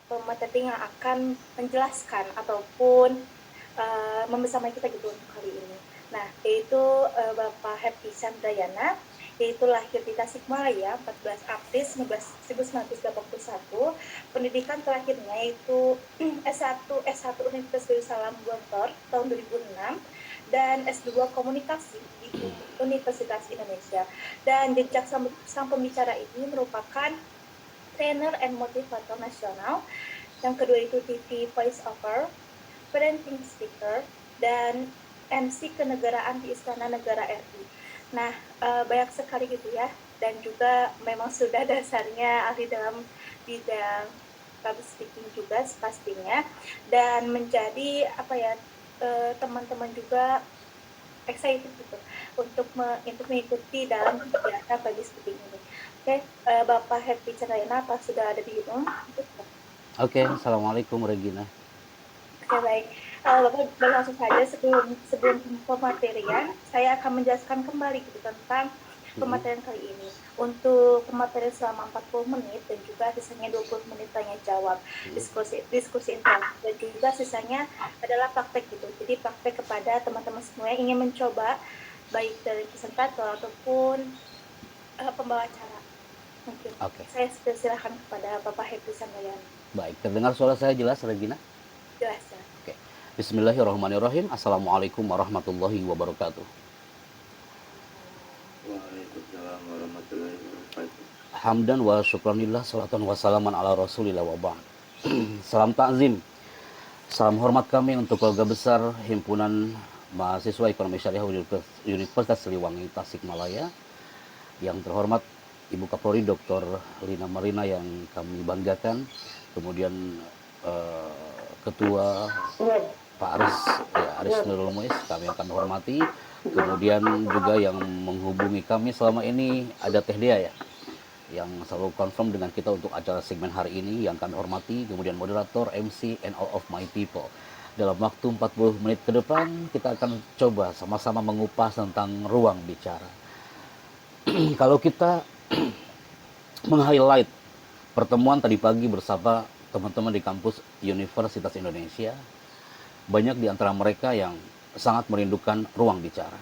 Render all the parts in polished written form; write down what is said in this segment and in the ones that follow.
pemateri yang akan menjelaskan ataupun membersamai kita gitu untuk kali ini. Nah, yaitu Bapak Happy Sandrayana, yaitu lahir di Tasikmalaya 14 April 1981. Pendidikan terakhirnya yaitu S1 Universitas Darussalam Gontor tahun 2006 dan S2 Komunikasi di Universitas Indonesia. Dan jejak sang pembicara ini merupakan trainer and motivator nasional. Yang kedua itu TV voice over, parenting speaker, dan MC kenegaraan di Istana Negara RI. Nah, banyak sekali gitu ya, dan juga memang sudah dasarnya ahli dalam bidang public speaking juga pastinya, dan menjadi teman-teman juga excited gitu untuk mengikuti dalam kegiatan public speaking ini. Oke, Bapak Happy Chandayana, apa sudah ada di room? Oke, Assalamualaikum Regina. Oke, baik. Bapak langsung saja sebelum pematerian, saya akan menjelaskan kembali gitu tentang pematerian kali ini. Untuk pematerian selama 40 menit dan juga sisanya 20 menit tanya jawab, diskusi interaktif, dan juga sisanya adalah praktek gitu. Jadi praktek kepada teman-teman semua yang ingin mencoba baik dari presentator ataupun pembawa acara. Mungkin Oke, saya silakan kepada Bapak Happy Sandayan. baik. Terdengar suara saya jelas, Regina? Jelas ya. Oke. Bismillahirrahmanirrahim. Assalamualaikum warahmatullahi wabarakatuh. Waalaikumsalam warahmatullahi wabarakatuh. Hamdan wa syukranillah, salatan wa salaman ala rasulillah wa ba'd. Salam takzim, salam hormat kami untuk keluarga besar Himpunan Mahasiswa Ekonomi Syariah Universitas Siliwangi Tasikmalaya. Yang terhormat Ibu Kapolri Dr. Lina Marina yang kami banggakan, kemudian Ketua Pak Aris Nurul Muiz kami akan hormati, kemudian juga yang menghubungi kami selama ini ada Teh Dea ya, yang selalu confirm dengan kita untuk acara segmen hari ini yang kami hormati, kemudian moderator, MC, and all of my people. Dalam waktu 40 menit ke depan kita akan coba sama-sama mengupas tentang ruang bicara. Kalau kita meng-highlight pertemuan tadi pagi bersama teman-teman di kampus Universitas Indonesia, banyak di antara mereka yang sangat merindukan ruang bicara.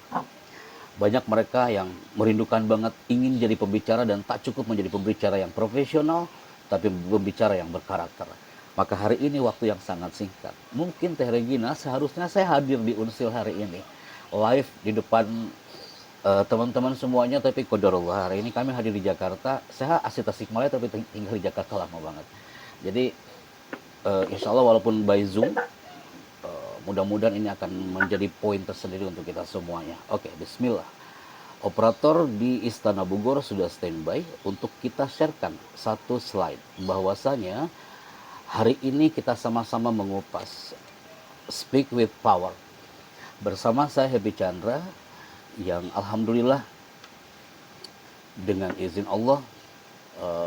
Banyak mereka yang merindukan banget ingin jadi pembicara dan tak cukup menjadi pembicara yang profesional, tapi pembicara yang berkarakter. Maka hari ini waktu yang sangat singkat. Mungkin Teh Regina seharusnya saya hadir di Unsil hari ini. Live di depan teman-teman semuanya, tapi qadarullah hari ini kami hadir di Jakarta. Saya asli Tasikmalaya tapi tinggal di Jakarta lama banget. Jadi insya Allah walaupun by Zoom, mudah-mudahan ini akan menjadi poin tersendiri untuk kita semuanya. Oke, bismillah. Operator di Istana Bogor sudah standby untuk kita sharekan satu slide bahwasanya hari ini kita sama-sama mengupas Speak with Power. Bersama saya Happy Chandra yang alhamdulillah dengan izin Allah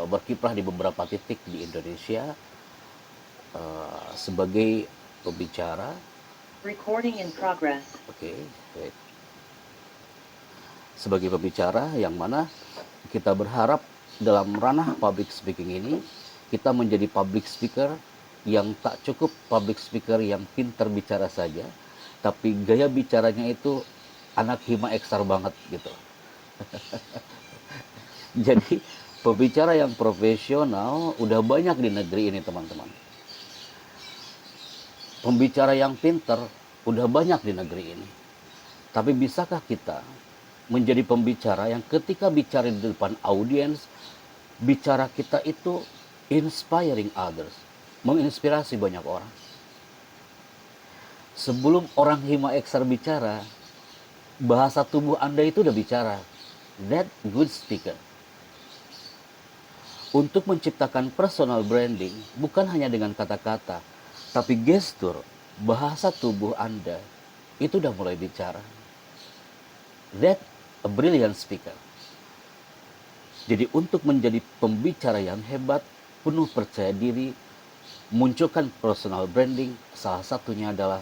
berkiprah di beberapa titik di Indonesia sebagai pembicara. Recording in progress. Oke, wait. Sebagai pembicara yang mana kita berharap dalam ranah public speaking ini kita menjadi public speaker yang tak cukup public speaker yang pintar bicara saja, tapi gaya bicaranya itu anak hima eksar banget gitu. Jadi pembicara yang profesional udah banyak di negeri ini teman-teman. Pembicara yang pintar udah banyak di negeri ini. Tapi bisakah kita menjadi pembicara yang ketika bicara di depan audiens, bicara kita itu inspiring others, menginspirasi banyak orang. Sebelum orang hima eksar bicara, bahasa tubuh Anda itu udah bicara. That good speaker. Untuk menciptakan personal branding, bukan hanya dengan kata-kata, tapi gestur, bahasa tubuh Anda, itu udah mulai bicara. That a brilliant speaker. Jadi untuk menjadi pembicara yang hebat, penuh percaya diri, munculkan personal branding, salah satunya adalah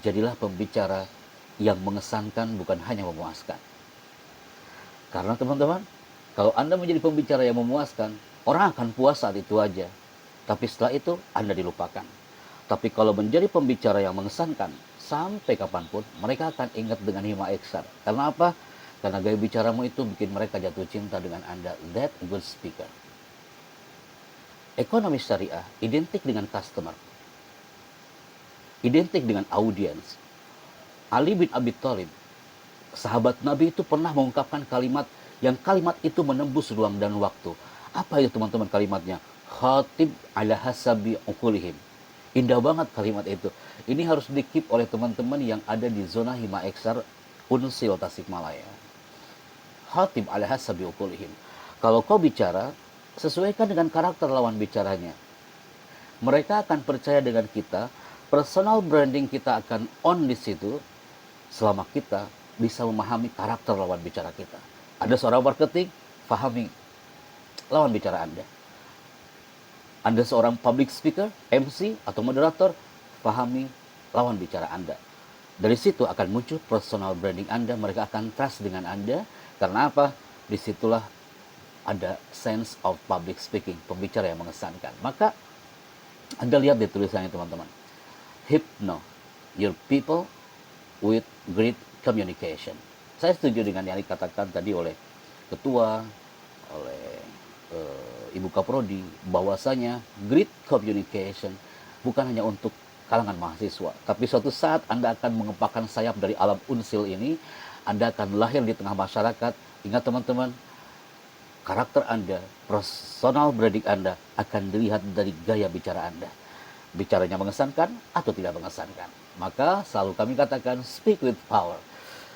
jadilah pembicara yang mengesankan bukan hanya memuaskan. Karena teman-teman, kalau Anda menjadi pembicara yang memuaskan, orang akan puas saat itu aja. tapi setelah itu Anda dilupakan. Tapi kalau menjadi pembicara yang mengesankan, sampai kapanpun mereka akan ingat dengan Hima Eksan. Karena apa? Karena gaya bicaramu itu bikin mereka jatuh cinta dengan Anda. That good speaker. Ekonomi syariah identik dengan customer, identik dengan audiens. Ali bin Abi Thalib, sahabat Nabi itu pernah mengungkapkan kalimat yang kalimat itu menembus ruang dan waktu. Apa itu teman-teman kalimatnya? Khatib ala hasabi uqulihim. Indah banget kalimat itu. Ini harus di-keep oleh teman-teman yang ada di zona Hima Eksar Unsil Tasikmalaya. Khatib ala hasabi uqulihim. Kalau kau bicara, sesuaikan dengan karakter lawan bicaranya. Mereka akan percaya dengan kita, personal branding kita akan on di situ selama kita bisa memahami karakter lawan bicara kita. Ada seorang marketing, pahami lawan bicara Anda. Anda seorang public speaker, MC atau moderator, pahami lawan bicara Anda. Dari situ akan muncul personal branding Anda, mereka akan trust dengan Anda. Karena apa? Disitulah ada sense of public speaking, pembicara yang mengesankan. Maka Anda lihat di tulisannya teman-teman. Hypno your people with great communication. Saya setuju dengan yang dikatakan tadi oleh ketua, oleh Ibu Kaprodi, bahwasanya great communication bukan hanya untuk kalangan mahasiswa, tapi suatu saat Anda akan mengepakkan sayap dari alam unsil ini, Anda akan lahir di tengah masyarakat. Ingat teman-teman, karakter Anda, personal branding Anda akan dilihat dari gaya bicara Anda. Bicaranya mengesankan atau tidak mengesankan. Maka selalu kami katakan speak with power.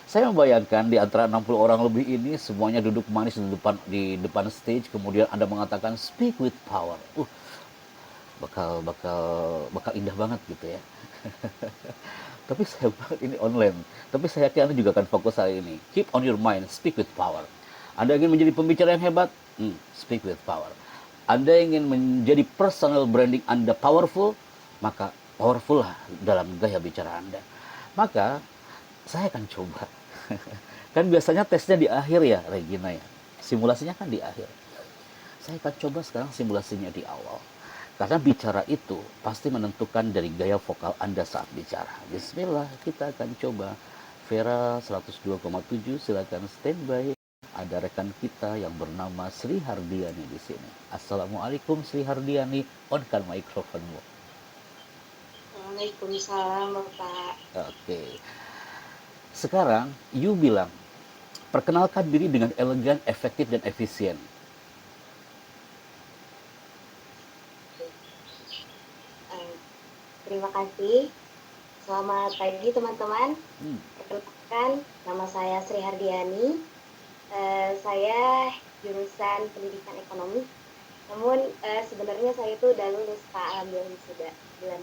Saya membayangkan di antara 60 orang lebih ini semuanya duduk manis di depan stage, kemudian Anda mengatakan speak with power. Bakal indah banget gitu ya. Tapi saya ini online. Tapi saya yakin Anda juga akan fokus hari ini. Keep on your mind, speak with power. Anda ingin menjadi pembicara yang hebat? Speak with power. Anda ingin menjadi personal branding Anda powerful? Maka powerful lah dalam gaya bicara Anda. Maka saya akan coba. Kan biasanya tesnya di akhir ya, Regina ya. Simulasinya kan di akhir. Saya akan coba sekarang simulasinya di awal. Karena bicara itu pasti menentukan dari gaya vokal Anda saat bicara. Bismillah, kita akan coba. Vera 102,7, silakan standby. Ada rekan kita yang bernama Sri Hardiani di sini. Assalamualaikum Sri Hardiani, on-kan mikrofonmu. Waalaikumsalam Bapak. Oke. Sekarang, you bilang, perkenalkan diri dengan elegan, efektif, dan efisien. Terima kasih. Selamat pagi teman-teman. Perkenalkan, nama saya Sri Hardiani. Saya jurusan pendidikan ekonomi. Namun sebenarnya saya itu udah lulus Pak, alhamdulillah sudah bulan.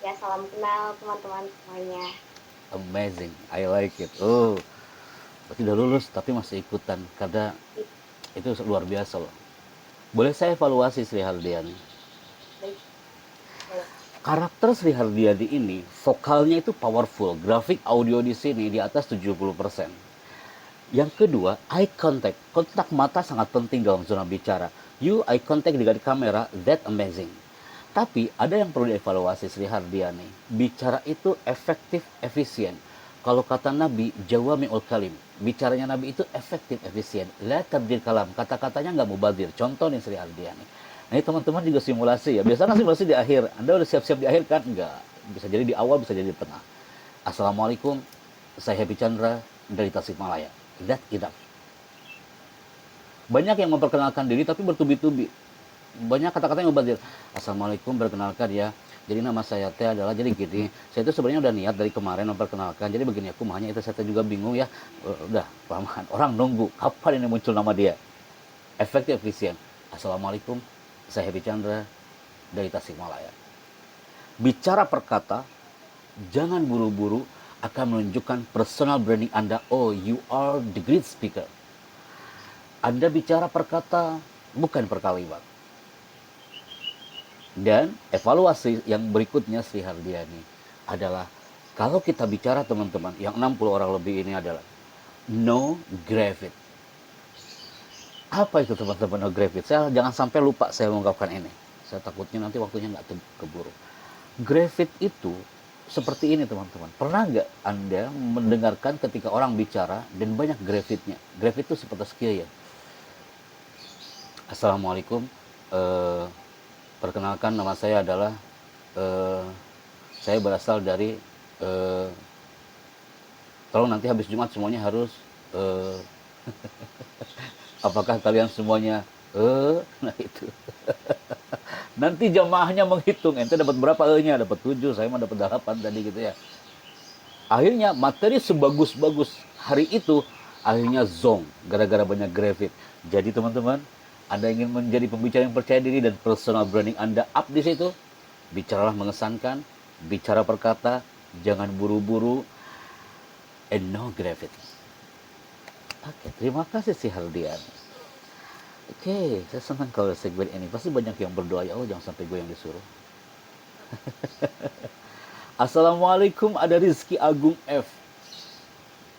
Ya, salam kenal teman-teman semuanya. Amazing, I like it. Oh, berarti udah lulus tapi masih ikutan, karena itu luar biasa loh. Boleh saya evaluasi Sri Hardiani? Baik. Karakter Sri Hardiani ini, vokalnya itu powerful, grafik audio di sini di atas 70%. Yang kedua, eye contact. Kontak mata sangat penting dalam zona bicara. You eye contact dengan kamera, that amazing. Tapi ada yang perlu dievaluasi Sri Hardiani. Bicara itu efektif, efisien. Kalau kata Nabi, jawami'ul kalim. Bicaranya Nabi itu efektif, efisien. La tabdil kalam. Kata-katanya nggak mubadir. Contoh nih Sri Hardiani. Nah ini teman-teman juga simulasi ya. Biasanya simulasi di akhir. Anda udah siap-siap di akhir kan? Enggak. Bisa jadi di awal, bisa jadi di tengah. Assalamualaikum. Saya Happy Chandra dari Tasikmalaya. That enough. Banyak yang memperkenalkan diri tapi bertubi-tubi. Banyak kata-kata yang mubadir. Assalamualaikum, perkenalkan ya. Jadi nama saya teh adalah jadi gini. Saya itu sebenarnya udah niat dari kemarin memperkenalkan. Jadi begini aku mahanya itu saya juga bingung ya. Udah kelamaan. Orang nunggu kapan ini muncul nama dia. Efektif, efisien. Assalamualaikum, saya Happy Chandra dari Tasikmalaya. Bicara per kata, jangan buru-buru akan menunjukkan personal branding Anda. Oh, you are the great speaker. Anda bicara per kata, bukan per kalimat. Dan evaluasi yang berikutnya Sri Hardiani adalah, kalau kita bicara teman-teman, yang 60 orang lebih ini adalah no gravity. Apa itu teman-teman no gravity? Saya jangan sampai lupa saya mengungkapkan ini. Saya takutnya nanti waktunya nggak keburu. Graphite itu seperti ini teman-teman. Pernah nggak Anda mendengarkan ketika orang bicara dan banyak graphite-nya? Graphite itu seperti sekian ya. Assalamualaikum. Eh, Perkenalkan, nama saya adalah saya berasal dari tolong nanti habis Jumat semuanya harus apakah kalian semuanya nah itu. Nanti jamaahnya menghitung, ente dapat berapa E-nya, dapat 7, saya mah dapat 8 tadi gitu ya. Akhirnya materi sebagus-bagus hari itu akhirnya zong gara-gara banyak graphite. Jadi teman-teman, Anda ingin menjadi pembicara yang percaya diri dan personal branding Anda up di situ, bicaralah mengesankan, bicara perkata, jangan buru-buru, and no graphite. Oke, terima kasih si Hardian. Oke, saya senang kalau segmen ini. Pasti banyak yang berdoa, ya Allah jangan sampai gue yang disuruh. Assalamualaikum, ada Rizky Agung F.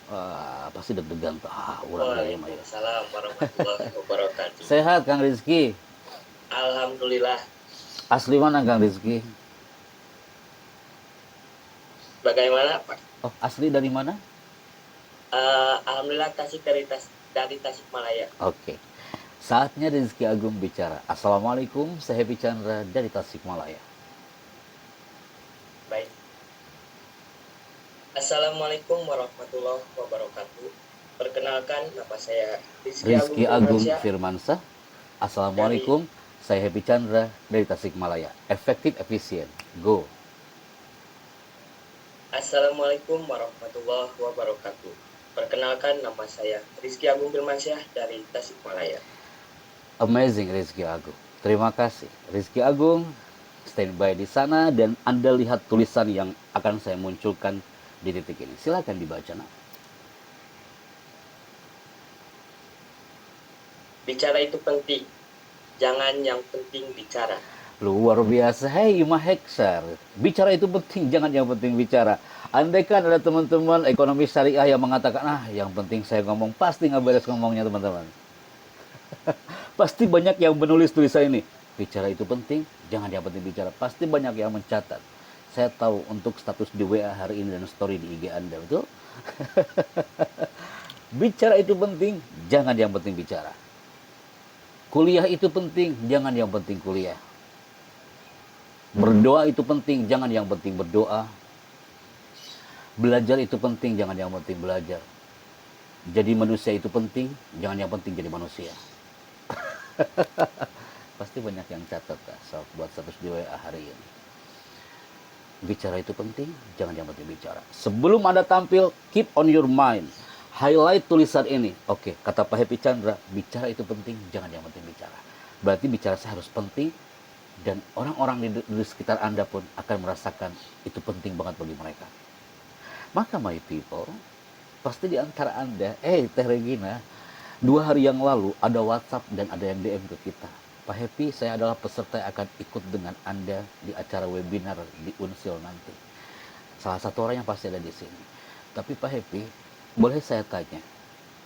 Wah, pasti deg-degan tuh. Urang dari mah ya. Waalaikumsalam warahmatullahi wabarakatuh. Sehat Kang Rizky. Alhamdulillah. Asli mana Kang Rizky? Bagaimana Pak? Oh, asli dari mana? Alhamdulillah dari Tasikmalaya. Oke. Saatnya Rizky Agung bicara. Assalamualaikum, saya Happy Chandra dari Tasikmalaya. Baik. Assalamualaikum warahmatullahi wabarakatuh. Perkenalkan, nama saya Rizky Agung Firmansyah. Firmansyah. Assalamualaikum, saya Happy Chandra dari Tasikmalaya. Efektif, efisien. Go. Assalamualaikum warahmatullahi wabarakatuh. Perkenalkan, nama saya Rizky Agung Firmansyah dari Tasikmalaya. Amazing Rizky Agung. Terima kasih. Rizky Agung, standby di sana dan Anda lihat tulisan yang akan saya munculkan di titik ini. Silakan dibaca, nak. Bicara itu penting. Jangan yang penting bicara. Luar biasa. Hei Imah Heksar. Bicara itu penting, jangan yang penting bicara. Andaikan ada teman-teman ekonomi syariah yang mengatakan, yang penting saya ngomong, pasti nggak beres ngomongnya teman-teman. Pasti banyak yang menulis tulisan ini. Bicara itu penting, jangan yang penting bicara. Pasti banyak yang mencatat. Saya tahu untuk status di WA hari ini dan story di IG Anda, betul? Bicara itu penting, jangan yang penting bicara. Kuliah itu penting, jangan yang penting kuliah. Berdoa itu penting, jangan yang penting berdoa. Belajar itu penting, jangan yang penting belajar. Jadi manusia itu penting, jangan yang penting jadi manusia. Pasti banyak yang catat buat status di WA hari ini. Bicara itu penting, jangan yang penting bicara. Sebelum Anda tampil, keep on your mind. Highlight tulisan ini. Oke, kata Pak Happy Chandra, bicara itu penting, jangan yang penting bicara. Berarti bicara saya harus penting, dan orang-orang di sekitar Anda pun akan merasakan itu penting banget bagi mereka. Maka my people, pasti di antara Anda, Teh Regina, 2 hari yang lalu ada WhatsApp dan ada yang DM ke kita. Pak Happy, saya adalah peserta yang akan ikut dengan Anda di acara webinar di Unsil nanti. Salah satu orang yang pasti ada di sini. Tapi Pak Happy, boleh saya tanya?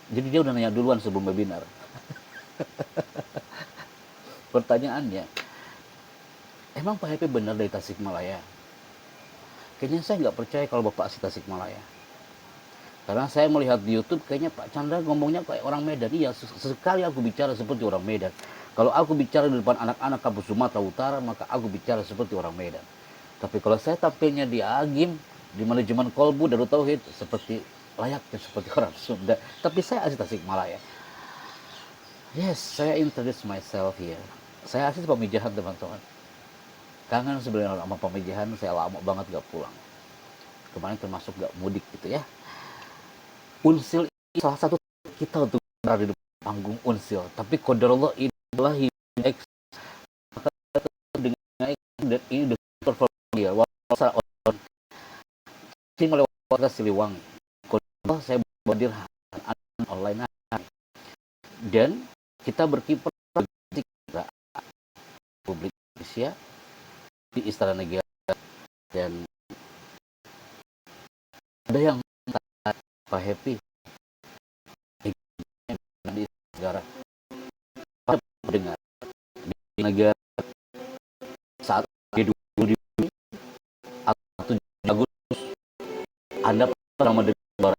Jadi dia udah nanya duluan sebelum webinar. Pertanyaannya, emang Pak Happy benar dari Tasikmalaya? Kayaknya saya nggak percaya kalau Bapak asli Tasikmalaya. Karena saya melihat di YouTube, kayaknya Pak Chandra ngomongnya kayak orang Medan. Iya, sekali aku bicara seperti orang Medan. Kalau aku bicara di depan anak-anak kampus Sumatera Utara, maka aku bicara seperti orang Medan. Tapi kalau saya tampilnya di Agim, di manajemen Kolbu, Darut Tauhid, seperti layaknya seperti orang Sunda. Tapi saya asli Tasikmalaya. Yes, saya introduce myself here. Saya asli Pamijahan, teman-teman. Kangen sebenarnya sama Pamijahan, saya lama banget gak pulang. Kemarin termasuk gak mudik gitu ya. Unsil ini salah satu kita untuk berada di panggung Unsil. Tapi qadarullah inilah X dengan X dan ini the perform dia. Wasa ini melewati Siliwangi. Qadarullah saya berhadir online dan kita berkiprah di Republik Indonesia di Istana Negara dan ada yang Pak Happy di negara dengar di negara saat G20 atau 7 Agustus, Anda pernah mendengar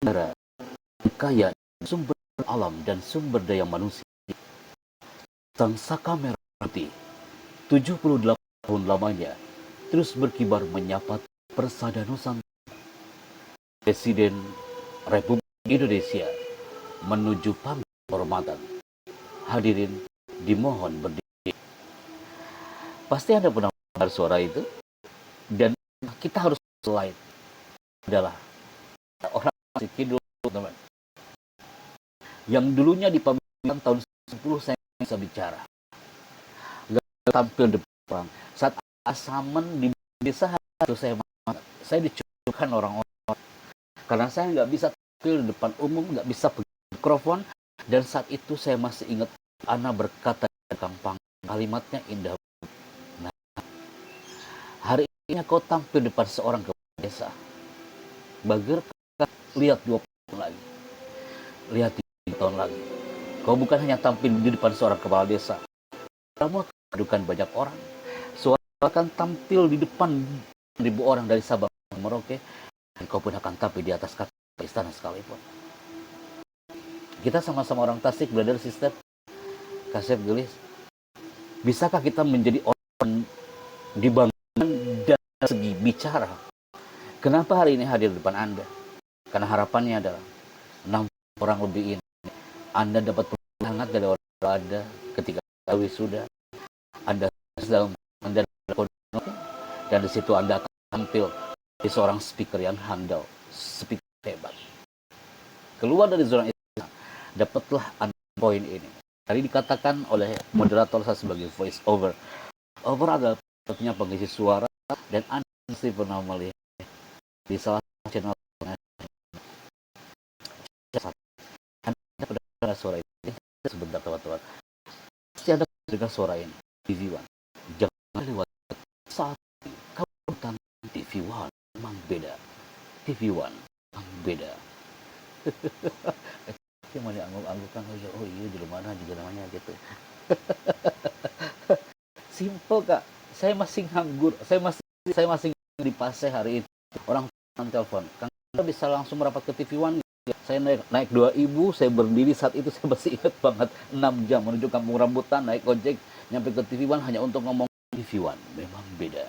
negara kaya sumber alam dan sumber daya manusia. Sang Saka Merah Putih 78 tahun lamanya terus berkibar menyapa persada Nusantara. Presiden Republik Indonesia menuju panggung kehormatan. Hadirin dimohon berdiri. Pasti Anda pernah mendengar suara itu, dan kita harus slide adalah orang masih kidul, teman. Yang dulunya di pemilihan tahun 10 saya bisa bicara. Gak tampil depan. Saat asamen di desa itu saya dicucukkan orang-orang karena saya nggak bisa tampil di depan umum, nggak bisa pegang mikrofon. Dan saat itu saya masih ingat Ana berkata di kampung, kalimatnya indah. Nah, hari ini kau tampil depan seorang kepala desa. Bager, lihat 20 tahun lagi, lihat 3 tahun lagi. Kau bukan hanya tampil di depan seorang kepala desa, kamu akan memadukan banyak orang. Suara akan tampil di depan 1.000 orang dari Sabang sampai Merauke, dan kau pun akan tampil di atas kata istana sekalipun. Kita sama-sama orang Tasik, brother, sister, Kasep, Gelis. Bisakah kita menjadi orang dibanggakan dari segi bicara? Kenapa hari ini hadir di depan Anda? Karena harapannya adalah 6 orang lebih ini Anda dapat hangat dari orang Anda ketika wisuda. Anda sedang mendapat dan di situ Anda akan tampil di seorang speaker yang handal, speaker hebat. Keluar dari zona itu, dapatlah Anda poin ini. Tadi dikatakan oleh moderator saya sebagai voice over. Over adalah satunya pengisi suara, dan Anda pasti pernah melihat di salah satu channel Anda pernah suara ini. Sebentar teman-teman, pasti Anda dengar suara ini. TV One, jangan lewat saat kamu tentang TV One memang beda. TV One memang beda. Cuma diangguk-anggukkan, oh iya di mana juga namanya gitu. Simple Kak, saya masih nganggur, saya masih di Paseh hari itu. Orang telepon, Kang Anda bisa langsung merapat ke TV One. Saya naik 2.000, saya berdiri saat itu, saya masih ingat banget, 6 jam menuju Kampung Rambutan, naik ojek nyampe ke TV One hanya untuk ngomong TV One memang beda.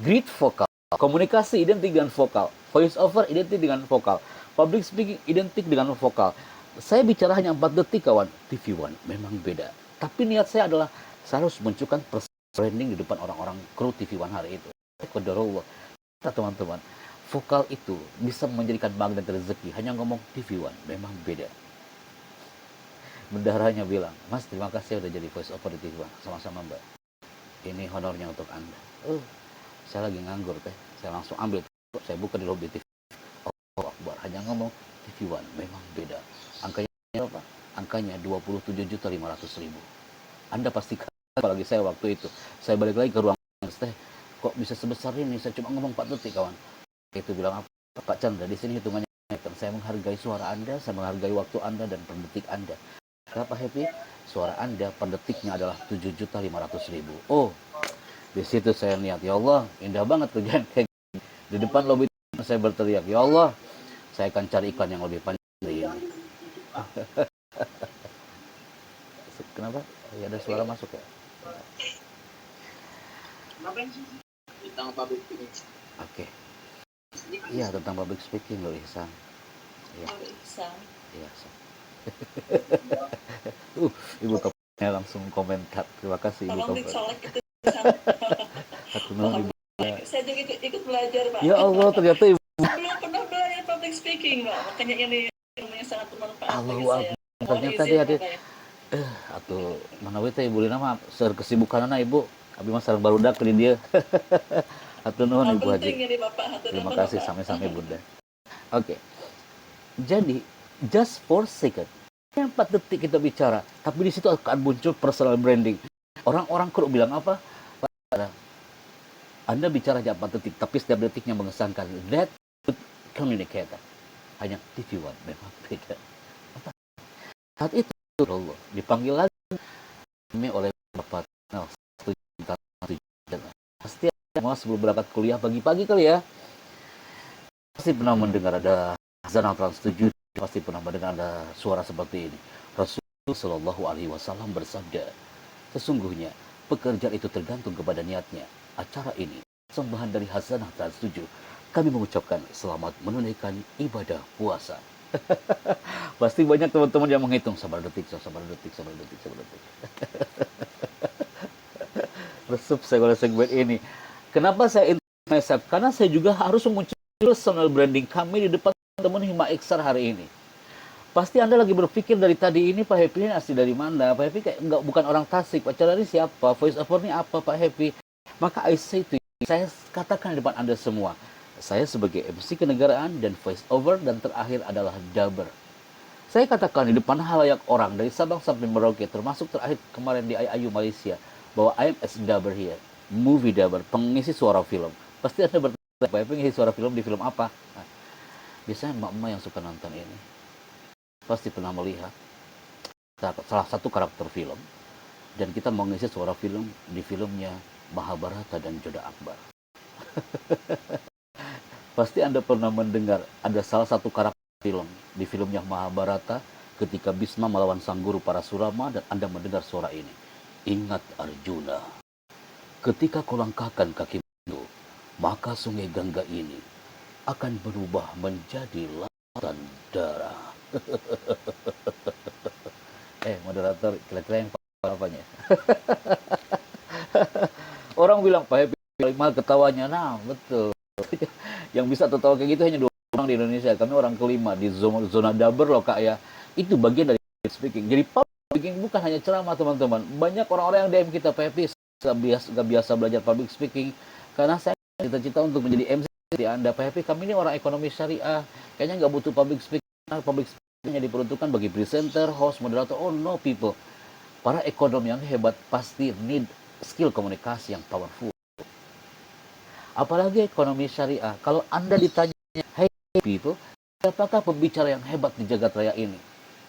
Grit vokal, komunikasi identik dengan vokal, voice over identik dengan vokal, public speaking identik dengan vokal. Saya bicara hanya 4 detik kawan. TV One memang beda. Tapi niat saya adalah saya harus menunjukkan branding di depan orang-orang kru TV One hari itu. Qadarullah. Teman-teman, vokal itu bisa menjadikan magnet rezeki. Hanya ngomong TV One memang beda. Bendaharanya bilang, Mas terima kasih udah jadi voice over di TV One. Sama-sama Mbak. Ini honornya untuk Anda. Saya lagi nganggur teh. Saya langsung ambil. Saya buka di lobby TV. Oh Akbar. Hanya ngomong TV One memang beda. Angkanya apa? Angkanya 27.500.000. Anda pasti kaget, apalagi saya waktu itu. Saya balik lagi ke ruang teh. Kok bisa sebesar ini? Saya cuma ngomong 4 detik kawan. Itu bilang apa? Pak Chandra, di sini hitungannya. Saya menghargai suara Anda, saya menghargai waktu Anda dan per detik Anda. Kenapa happy? Suara Anda per detiknya adalah 7.500.000. Oh, di situ saya niat, ya Allah, indah banget kerjaan kayak gini. Di depan lobi saya berteriak, ya Allah, saya akan cari iklan yang lebih panjang dari ini. Kenapa? Ya, ada suara masuk ya? Tentang public speaking. Oke. Iya, tentang public speaking loh, Ihsan. Iya. Iya, Ibu Kapolnya langsung komentar. Terima kasih Ibu Kapolnya. Saya juga ikut belajar, Pak. Ya Allah, ternyata Ibu Belum pernah belajar public speaking, Pak. Makanya ini ilmunya sangat bermanfaat bagi saya. ternyata dia ada. Atau mana teh Ibu Lina mah seur kesibukanana Ibu. Abi mah sareng barudak di dia. Hatur nuhun Ibu Haji. Terima kasih sampai-sampai Bunda. Oke. Jadi just for second. 4 detik kita bicara, tapi di situ akan muncul personal branding. Orang-orang kru bilang apa? Anda bicara hanya 4 detik, tapi setiap detiknya mengesankan. That good communicator. Hanya TV One memang beda. Saat itu Allah dipanggil lagi oleh Bapak pasti semua sebelum berangkat kuliah pagi-pagi kali ya, pasti pernah mendengar ada azan Trans 7, pasti pernah mendengar ada suara seperti ini. Rasulullah Shallallahu Alaihi Wasallam bersabda, sesungguhnya pekerjaan itu tergantung kepada niatnya. Acara ini sembahan dari Hasanah Trans 7. Kami mengucapkan selamat menunaikan ibadah puasa. Pasti banyak teman-teman yang menghitung sabar detik. Resep saya kalau segmen ini. Kenapa saya myself? Karena saya juga harus memunculkan personal branding kami di depan teman-teman Hima Iksar hari ini. Pasti Anda lagi berpikir dari tadi ini Pak Happy ini asli dari mana? Pak Happy kayak bukan orang Tasik. Pak Cara ini siapa? Voice over ini apa Pak Happy? Maka I say to you, saya katakan di depan Anda semua, saya sebagai MC kenegaraan dan voice over dan terakhir adalah dubber. Saya katakan di depan halayak orang dari Sabang sampai Merauke, termasuk terakhir kemarin di IAU Malaysia, bahwa I am as dubber here, movie dubber, pengisi suara film. Pasti Anda bertanya, Pak Happy ngisi suara film di film apa? Nah, biasanya emak-emak yang suka nonton ini pasti pernah melihat salah satu karakter film dan kita mengisi suara film di filmnya Mahabharata dan Jodha Akbar. Pasti Anda pernah mendengar ada salah satu karakter film di filmnya Mahabharata ketika Bhisma melawan sang guru Parasurama dan Anda mendengar suara ini. Ingat Arjuna, ketika kau langkahkan kakimu, maka sungai Gangga ini akan berubah menjadi lautan darah. Moderator kira-kira yang apanya? Orang bilang Pak Happy paling mahal ketawanya. Nah betul. Yang bisa tertawa kayak gitu hanya 2 orang di Indonesia. Kami orang kelima di zona dubber loh Kak ya. Itu bagian dari speaking. Jadi public speaking bukan hanya ceramah teman-teman. Banyak orang-orang yang DM kita Pak Happy gak biasa belajar public speaking. Karena saya cita-cita untuk menjadi MC di Anda Pak Happy. Kami ini orang ekonomi syariah. Kayaknya nggak butuh public speaking. Public speaking diperuntukkan bagi presenter, host, moderator. Oh no people. Para ekonom yang hebat pasti need skill komunikasi yang powerful. Apalagi ekonomi syariah. Kalau Anda ditanya, hey people, siapakah pembicara yang hebat di jagat raya ini?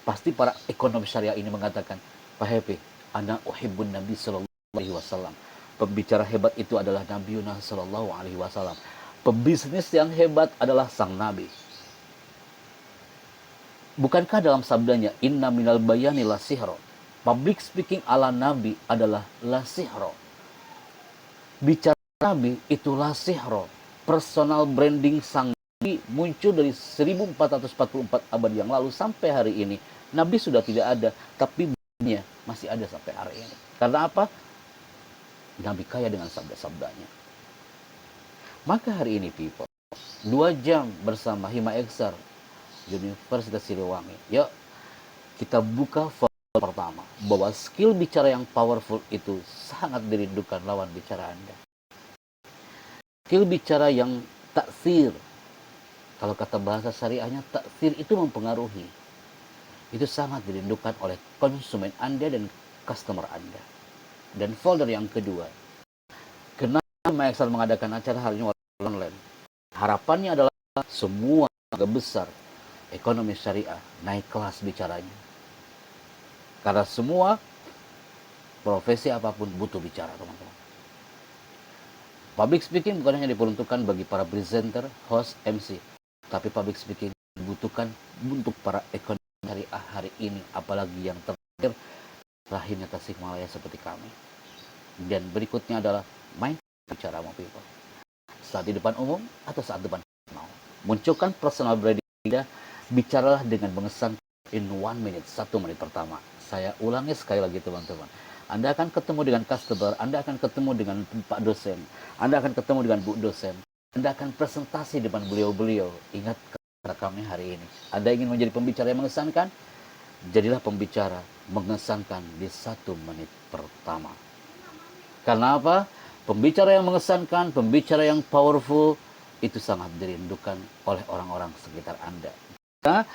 Pasti para ekonomi syariah ini mengatakan, Pak Happy, ana uhibbun Nabi Sallallahu Alaihi Wasallam. Pembicara hebat itu adalah Nabi Yunus Sallallahu Alaihi Wasallam. Pebisnis yang hebat adalah sang Nabi. Bukankah dalam sabdanya, inna minal bayani la sihro. Public speaking ala Nabi adalah la sihro. Bicara Nabi itu la sihro. Personal branding sang Nabi muncul dari 1444 abad yang lalu sampai hari ini. Nabi sudah tidak ada, tapi brandnya masih ada sampai hari ini. Karena apa? Nabi kaya dengan sabda-sabdanya. Maka hari ini people, 2 jam bersama Hima Iksar Universitas Siliwangi. Yuk, kita buka pertama bahwa skill bicara yang powerful itu sangat dirindukan lawan bicara Anda. Skill bicara yang taksir. Kalau kata bahasa syariahnya, taksir itu mempengaruhi. Itu sangat dirindukan oleh konsumen Anda dan customer Anda. Dan folder yang kedua, kenapa Maexal mengadakan acara hari ini online? Harapannya adalah semua besar ekonomi syariah naik kelas bicaranya. Karena semua profesi apapun butuh bicara, teman-teman. Public speaking bukan hanya diperuntukkan bagi para presenter, host, MC, tapi public speaking dibutuhkan untuk para ekonomi syariah hari ini, apalagi yang terakhir rahimnya Tasikmalaya seperti kami. Dan berikutnya adalah main bicara sama people. Saat di depan umum atau saat depan personal. Munculkan personal branding Anda. Bicaralah dengan mengesan in 1 minute, 1 menit pertama. Saya ulangi sekali lagi teman-teman. Anda akan ketemu dengan customer, Anda akan ketemu dengan Pak dosen, Anda akan ketemu dengan Bu dosen. Anda akan presentasi depan beliau-beliau. Ingat kata kami hari ini. Anda ingin menjadi pembicara yang mengesankan? Jadilah pembicara mengesankan di 1 menit pertama. Karena apa? Pembicara yang mengesankan, pembicara yang powerful, itu sangat dirindukan oleh orang-orang sekitar Anda. Nah,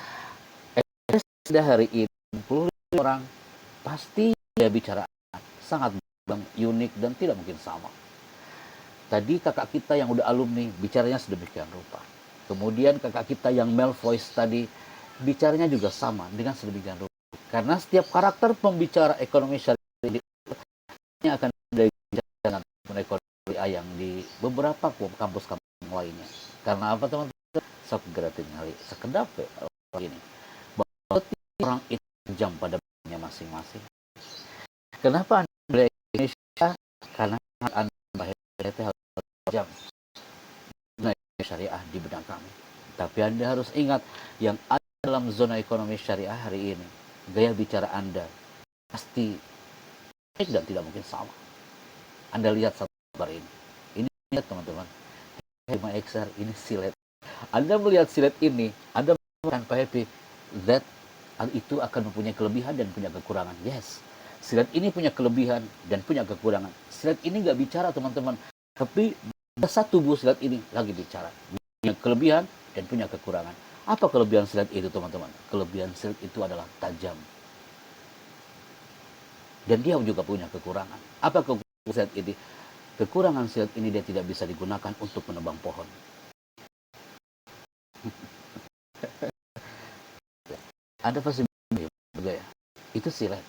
hari ini 60 orang pasti dia bicara sangat unik dan tidak mungkin sama. Tadi kakak kita yang udah alumni bicaranya sedemikian rupa. Kemudian kakak kita yang male voice tadi bicaranya juga sama dengan sedemikian rupa. Karena setiap karakter pembicara ekonomi syariah ini akan dengan ekonomi ayang di beberapa kampus-kampus lainnya. Karena apa teman-teman? Sok gratis kali sekedap ini. Bahwa orang itu jam pada bidangnya masing-masing. Kenapa Anda belajar Indonesia? Karena Anda harus jam syariah di bidang kami. Tapi Anda harus ingat yang ada dalam zona ekonomi syariah hari ini, gaya bicara Anda pasti baik dan tidak mungkin sama. Anda lihat satu gambar ini. Ini lihat teman-teman. Hima XR ini silet. Anda melihat silet ini, Anda mengatakan Pak Happy, that itu akan mempunyai kelebihan dan punya kekurangan. Yes, silet ini punya kelebihan dan punya kekurangan. Silet ini nggak bicara teman-teman, tapi ada satu buah silet ini lagi bicara. Punya kelebihan dan punya kekurangan. Apa kelebihan silet itu teman-teman? Kelebihan silet itu adalah tajam. Dan dia juga punya kekurangan. Apa kekurangan silet ini? Kekurangan silet ini dia tidak bisa digunakan untuk menebang pohon. Anda pasti bergaya. Itu silet.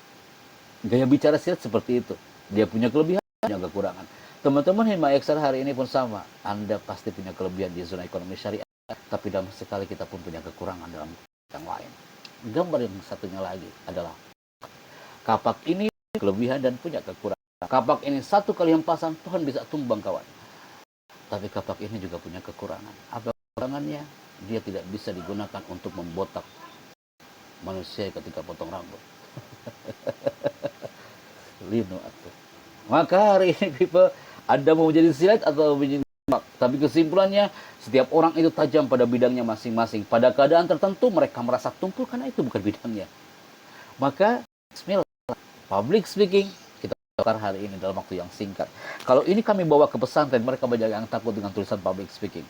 Gaya bicara silet seperti itu. Dia punya kelebihan, punya kekurangan. Teman-teman Hima XR hari ini pun sama. Anda pasti punya kelebihan di zona ekonomi syariah. Tapi dalam sekali kita pun punya kekurangan dalam yang lain. Gambar yang satunya lagi adalah kapak ini kelebihan dan punya kekurangan. Kapak ini satu kali hempasan pohon bisa tumbang kawan. Tapi kapak ini juga punya kekurangan. Apa kekurangannya? Dia tidak bisa digunakan untuk membotak manusia ketika potong rambut. Lino atuh. Maka hari ini people, Anda mau menjadi silet atau menjadi kapak. Tapi kesimpulannya, setiap orang itu tajam pada bidangnya masing-masing. Pada keadaan tertentu mereka merasa tumpul karena itu bukan bidangnya. Maka bismillah, public speaking kita bakar hari ini dalam waktu yang singkat. Kalau ini kami bawa ke pesantren, mereka banyak yang takut dengan tulisan public speaking.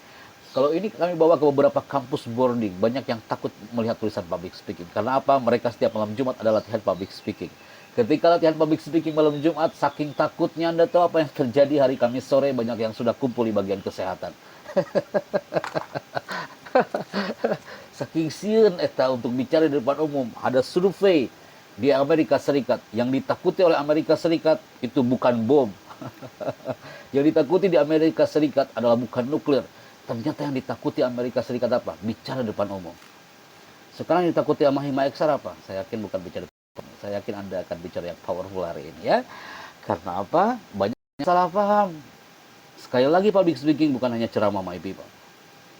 Kalau ini kami bawa ke beberapa kampus boarding, banyak yang takut melihat tulisan public speaking. Karena apa? Mereka setiap malam Jumat ada latihan public speaking. Ketika latihan public speaking malam Jumat, saking takutnya Anda tahu apa yang terjadi hari Kamis sore, banyak yang sudah kumpul di bagian kesehatan. Saking sieun eta untuk bicara di depan umum. Ada survei di Amerika Serikat. Yang ditakuti oleh Amerika Serikat itu bukan bom. Yang ditakuti di Amerika Serikat adalah bukan nuklir. Ternyata yang ditakuti Amerika Serikat apa? Bicara depan umum. Sekarang yang ditakuti sama Hima XR apa? Saya yakin bukan bicara depan umum. Saya yakin Anda akan bicara yang powerful hari ini ya. Karena apa? Banyak yang salah paham. Sekali lagi public speaking bukan hanya ceramah my people.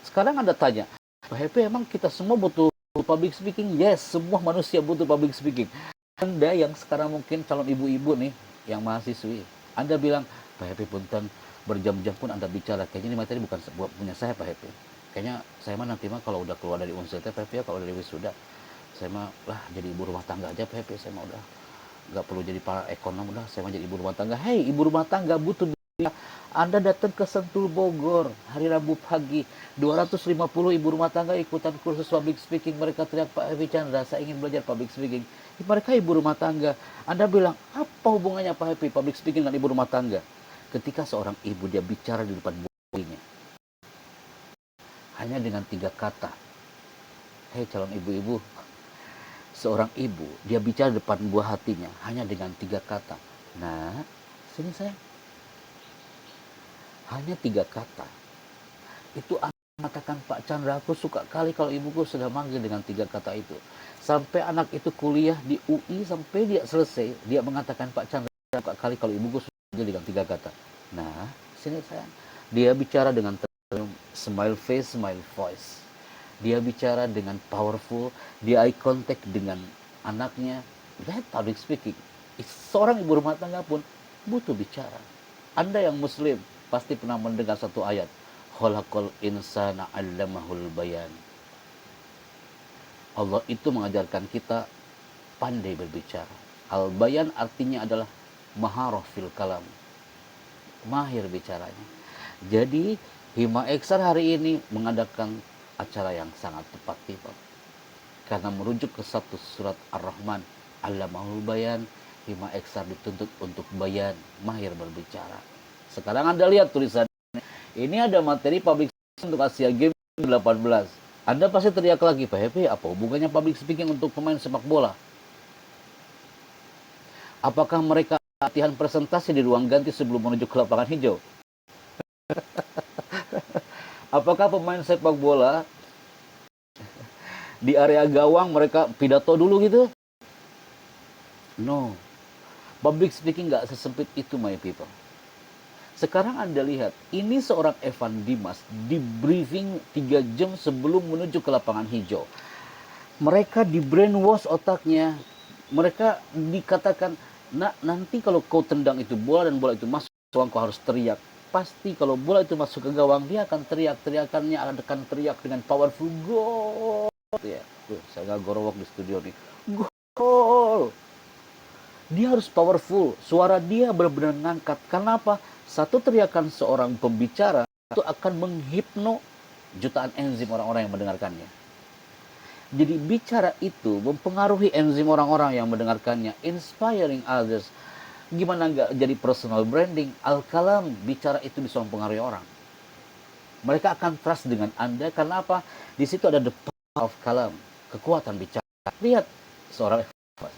Sekarang Anda tanya, Pak Happy emang kita semua butuh public speaking? Yes, semua manusia butuh public speaking. Anda yang sekarang mungkin calon ibu-ibu nih, yang mahasiswi. Anda bilang, Pak Happy punten, berjam-jam pun Anda bicara. Kayaknya ini materi bukan punya saya Pak Happy. Kayaknya saya mah nanti mah kalau udah keluar dari unsur Pak Happy ya, kalau dari wisuda, saya mah lah jadi ibu rumah tangga aja Pak Happy. Saya mah udah nggak perlu jadi para ekonom, udah saya mah jadi ibu rumah tangga. Hei, ibu rumah tangga butuh biaya. Anda datang ke Sentul Bogor hari Rabu pagi, 250 ibu rumah tangga ikutan kursus public speaking. Mereka teriak, Pak Happy Chandra, saya ingin belajar public speaking. Mereka ibu rumah tangga. Anda bilang, apa hubungannya Pak Happy public speaking dengan ibu rumah tangga? Ketika seorang ibu dia bicara di depan buahnya, hanya dengan 3 kata. Hei calon ibu-ibu, seorang ibu dia bicara di depan buah hatinya hanya dengan 3 kata. Nah, sini saya. Hanya 3 kata. Itu anak mengatakan, Pak Chandra, aku suka kali kalau ibuku sudah manggil dengan 3 kata itu. Sampai anak itu kuliah di UI, sampai dia selesai, dia mengatakan, Pak Chandra, suka kali kalau ibuku sudah manggil dengan 3 kata. Nah, sini sayang. Dia bicara dengan tersenyum, smile face, smile voice. Dia bicara dengan powerful, dia eye contact dengan anaknya. That public speaking. Seorang ibu rumah tangga pun butuh bicara. Anda yang muslim pasti pernah mendengar satu ayat. Khalaqal insana 'allamahul bayan. Allah itu mengajarkan kita pandai berbicara. Al-bayan artinya adalah maharah fil kalam. Mahir bicaranya. Jadi Hima XR hari ini mengadakan acara yang sangat tepat people. Karena merujuk ke satu surat Ar-Rahman, Allamahul bayan, Hima XR dituntut untuk bayan, mahir berbicara. Sekarang Anda lihat tulisannya. Ini ada materi public speaking untuk Asia Games 18. Anda pasti teriak lagi, Pak Happy, apa hubungannya public speaking untuk pemain sepak bola? Apakah mereka latihan presentasi di ruang ganti sebelum menuju ke lapangan hijau? Apakah pemain sepak bola di area gawang mereka pidato dulu gitu? No. Public speaking nggak sesempit itu, my people. Sekarang Anda lihat, ini seorang Evan Dimas di briefing 3 jam sebelum menuju ke lapangan hijau. Mereka di brainwash otaknya. Mereka dikatakan, nah nanti kalau kau tendang itu bola dan bola itu masuk ke gawang, kau harus teriak. Pasti kalau bola itu masuk ke gawang, dia akan teriak. Teriakannya akan teriak dengan powerful goal. Ya, tuh, saya nggak gorowok di studio nih. Gol! Dia harus powerful. Suara dia benar-benar ngangkat. Kenapa? Satu teriakan seorang pembicara itu akan menghipno jutaan enzim orang-orang yang mendengarkannya. Jadi bicara itu mempengaruhi enzim orang-orang yang mendengarkannya. Inspiring others. Gimana nggak jadi personal branding? Al-kalam, bicara itu bisa mempengaruhi orang. Mereka akan trust dengan Anda. Karena apa? Di situ ada the power of kalam. Kekuatan bicara. Lihat seorang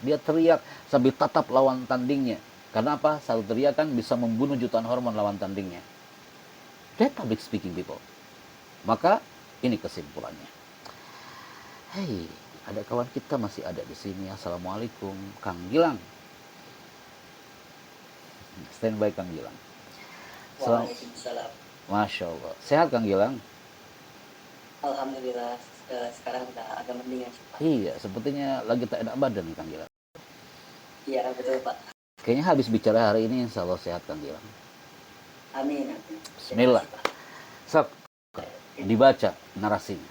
dia teriak sambil tatap lawan tandingnya. Karena apa? Satu teriakan bisa membunuh jutaan hormon lawan tandingnya. That public speaking, people. Maka ini kesimpulannya. Hei, ada kawan kita masih ada di sini. Assalamualaikum, Kang Gilang. Stand by Kang Gilang. Waalaikumsalam. Masya Allah. Sehat Kang Gilang? Alhamdulillah sekarang udah agak mendingan sih, Pak. Iya, sepertinya lagi tak enak badan nih Kang Gilang. Iya betul Pak. Kayaknya habis bicara hari ini insya Allah sehat Kang Gilang. Amin. Bismillah. Sok, dibaca narasinya.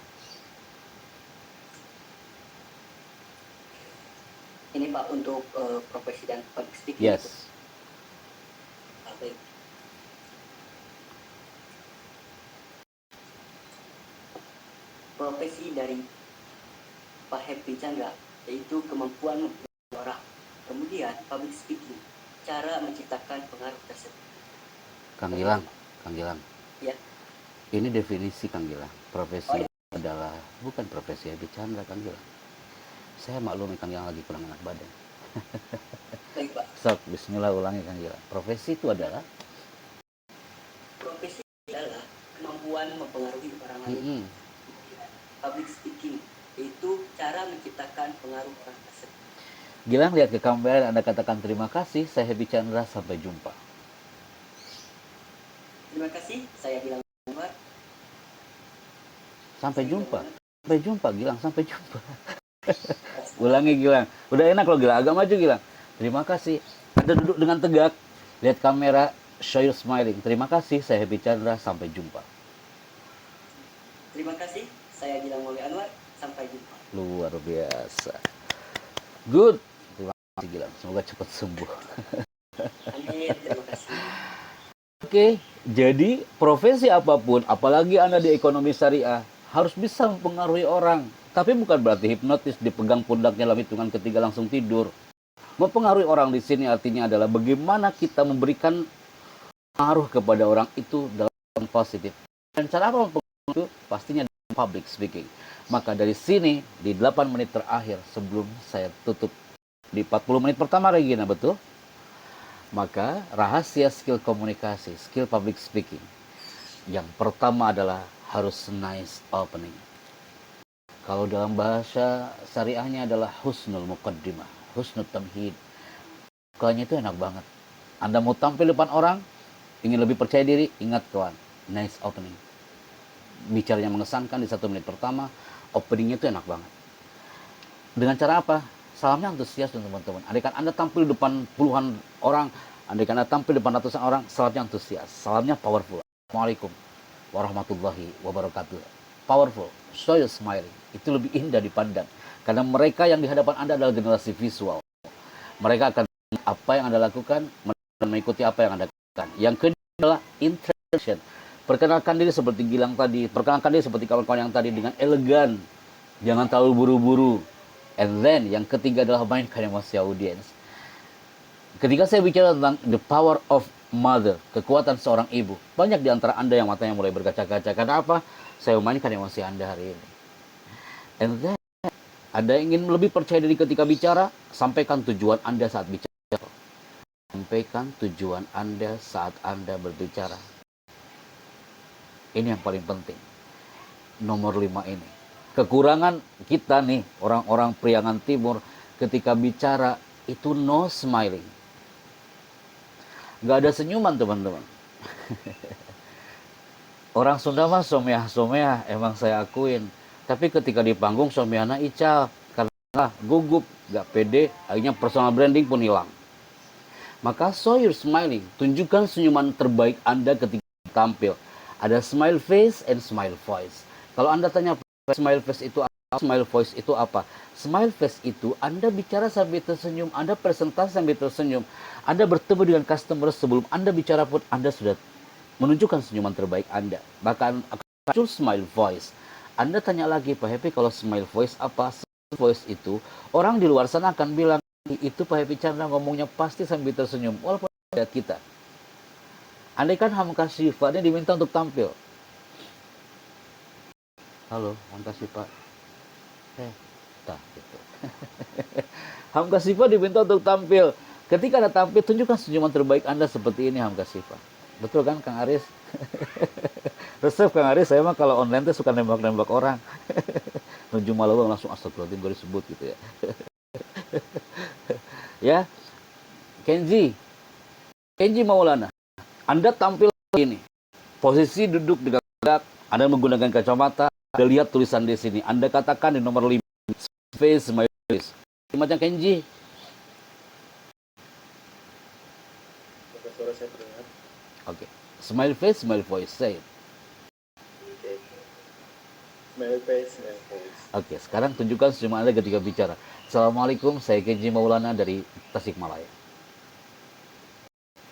Ini Pak untuk profesi dan public speaking. Yes. Baik. Profesi dari Pak Happy Chandra yaitu kemampuan mempengaruhi orang. Kemudian public speaking, cara menciptakan pengaruh tersebut. Kang Gilang, Kang Gilang. Ya. Ini definisi Kang Gilang. Profesi adalah bukan profesi Happy Chandra Kang Gilang. Saya maklumi Kang Gilang lagi kurang enak badan. Baik Pak. Sok, bismillah ulangi Kang Gilang. Profesi itu adalah Profesi adalah kemampuan mempengaruhi orang lain. Public speaking yaitu cara menciptakan pengaruh orang tersebut. Gilang lihat ke kamera dan Anda katakan terima kasih, saya Happy Chandra, sampai jumpa. Terima kasih, saya Gilang Anwar. Sampai jumpa. Sampai jumpa Gilang, sampai jumpa. Ulangi Gilang. Udah enak loh Gilang, agak maju Gilang. Terima kasih. Anda duduk dengan tegak, lihat kamera, show you smiling. Terima kasih, saya Happy Chandra, sampai jumpa. Terima kasih, saya Gilang Anwar. Sampai jumpa. Luar biasa. Good. Terima kasih Gilang. Semoga cepat sembuh. Amin. Terima kasih. Oke, jadi profesi apapun, apalagi Anda di ekonomi syariah, harus bisa mempengaruhi orang. Tapi bukan berarti hipnotis, dipegang pundaknya dalam hitungan ketiga langsung tidur. Mempengaruhi orang di sini artinya adalah bagaimana kita memberikan pengaruh kepada orang itu dalam positif. Dan cara apa mempengaruhi itu? Pastinya dalam public speaking. Maka dari sini, di 8 menit terakhir sebelum saya tutup di 40 menit pertama Regina, betul? Maka rahasia skill komunikasi, skill public speaking. Yang pertama adalah harus nice opening. Kalau dalam bahasa syariahnya adalah husnul muqaddimah, husnul tamhid. Bukannya itu enak banget. Anda mau tampil depan orang, ingin lebih percaya diri, ingat kawan, nice opening. Bicaranya mengesankan di 1 menit pertama, openingnya itu enak banget. Dengan cara apa? Salamnya antusias teman-teman. Andaikan Anda tampil depan puluhan orang, andaikan Anda tampil depan ratusan orang, salamnya antusias, salamnya powerful. Assalamualaikum warahmatullahi wabarakatuh. Powerful, show you smiling. Itu lebih indah dipandang. Karena mereka yang di hadapan Anda adalah generasi visual. Mereka akan apa yang Anda lakukan, mengikuti apa yang Anda lakukan. Yang kedua adalah introduction. Perkenalkan diri seperti Gilang tadi, perkenalkan diri seperti kawan-kawan yang tadi dengan elegan. Jangan terlalu buru-buru. And then yang ketiga adalah mainkan emosi audiens. Ketika saya bicara tentang the power of mother, kekuatan seorang ibu, banyak di antara Anda yang matanya mulai berkaca-kaca. Karena apa? Saya memainkan emosi Anda hari ini. And then Anda ingin lebih percaya diri ketika bicara, sampaikan tujuan Anda saat bicara. sampaikan tujuan Anda saat Anda berbicara. Ini yang paling penting. Nomor 5 ini. Kekurangan kita nih, orang-orang Priangan Timur, ketika bicara itu no smiling. Gak ada senyuman, teman-teman. Orang Sunda mah someah-someah, emang saya akuin. Tapi ketika di panggung someahna icap, karena gugup, gak pede, akhirnya personal branding pun hilang. Maka show your smiling, tunjukkan senyuman terbaik Anda ketika tampil. Ada smile face and smile voice. Kalau Anda tanya smile face itu apa, smile voice itu apa? Smile face itu Anda bicara sambil tersenyum, Anda presentasi sambil tersenyum, Anda bertemu dengan customer sebelum Anda bicara pun Anda sudah menunjukkan senyuman terbaik Anda. Bahkan muncul smile voice. Anda tanya lagi, Pak Happy, kalau smile voice apa? Smile voice itu orang di luar sana akan bilang, itu Pak Happy Chandra ngomongnya pasti sambil tersenyum, walaupun lihat kita. Andai kan Hamka Syifa ini diminta untuk tampil. Halo, Hamka Syifa. Gitu. Hamka Syifa diminta untuk tampil. Ketika Anda tampil, tunjukkan senyuman terbaik Anda seperti ini, Hamka Syifa. Betul kan, Kang Aris? Resep Kang Aris, saya mah kalau online tuh suka nembak-nembak orang. Menuju Malawang langsung astagfirullahaladzim gue disebut gitu ya. Ya, Kenji Maulana, Anda tampil ini, posisi duduk dengan tegak, Anda menggunakan kacamata, Anda lihat tulisan di sini, Anda katakan di nomor 5, face my face. Macam Kenji. Suara saya terdengar. Oke, smile face, smile voice, say it. Oke. Smile face, smile voice. Oke, sekarang tunjukkan senyuman Anda ketika bicara. Assalamualaikum, saya Kenji Maulana dari Tasikmalaya.